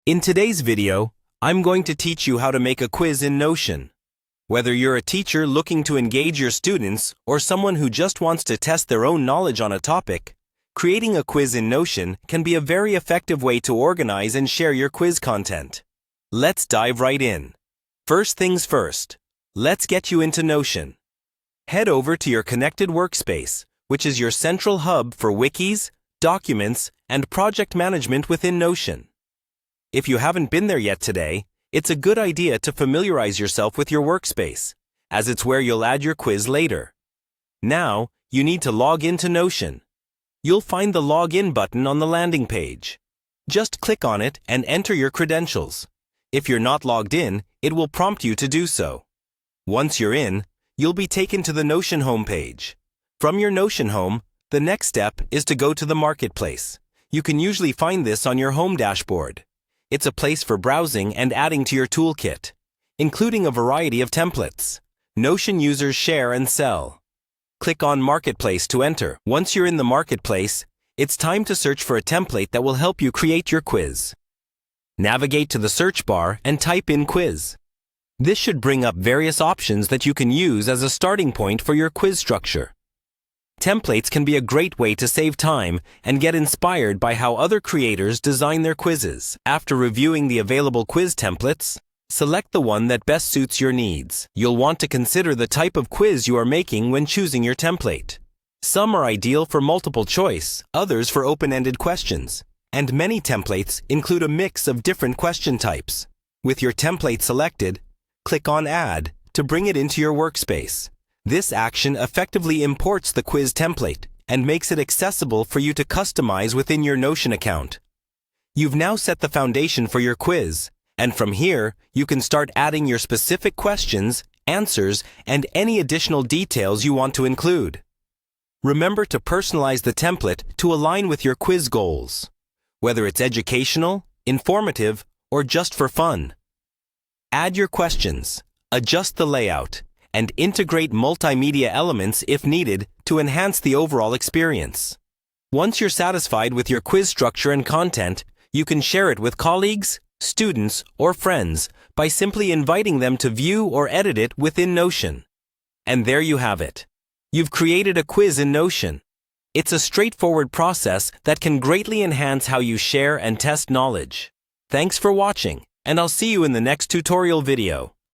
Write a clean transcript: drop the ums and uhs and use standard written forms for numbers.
In today's video, I'm going to teach you how to make a quiz in Notion. Whether you're a teacher looking to engage your students or someone who just wants to test their own knowledge on a topic, creating a quiz in Notion can be a very effective way to organize and share your quiz content. Let's dive right in. First things first, let's get you into Notion. Head over to your connected workspace, which is your central hub for wikis, documents, and project management within Notion. If you haven't been there yet today, it's a good idea to familiarize yourself with your workspace, as it's where you'll add your quiz later. Now, you need to log into Notion. You'll find the Login button on the landing page. Just click on it and enter your credentials. If you're not logged in, it will prompt you to do so. Once you're in, you'll be taken to the Notion homepage. From your Notion home, the next step is to go to the Marketplace. You can usually find this on your home dashboard. It's a place for browsing and adding to your toolkit, including a variety of templates. Notion users share and sell. Click on Marketplace to enter. Once you're in the Marketplace, it's time to search for a template that will help you create your quiz. Navigate to the search bar and type in quiz. This should bring up various options that you can use as a starting point for your quiz structure. Templates can be a great way to save time and get inspired by how other creators design their quizzes. After reviewing the available quiz templates, select the one that best suits your needs. You'll want to consider the type of quiz you are making when choosing your template. Some are ideal for multiple choice, others for open-ended questions, and many templates include a mix of different question types. With your template selected, click on Add to bring it into your workspace. This action effectively imports the quiz template and makes it accessible for you to customize within your Notion account. You've now set the foundation for your quiz, and from here, you can start adding your specific questions, answers, and any additional details you want to include. Remember to personalize the template to align with your quiz goals, whether it's educational, informative, or just for fun. Add your questions, adjust the layout, and integrate multimedia elements if needed to enhance the overall experience. Once you're satisfied with your quiz structure and content, you can share it with colleagues, students, or friends by simply inviting them to view or edit it within Notion. And there you have it. You've created a quiz in Notion. It's a straightforward process that can greatly enhance how you share and test knowledge. Thanks for watching, and I'll see you in the next tutorial video.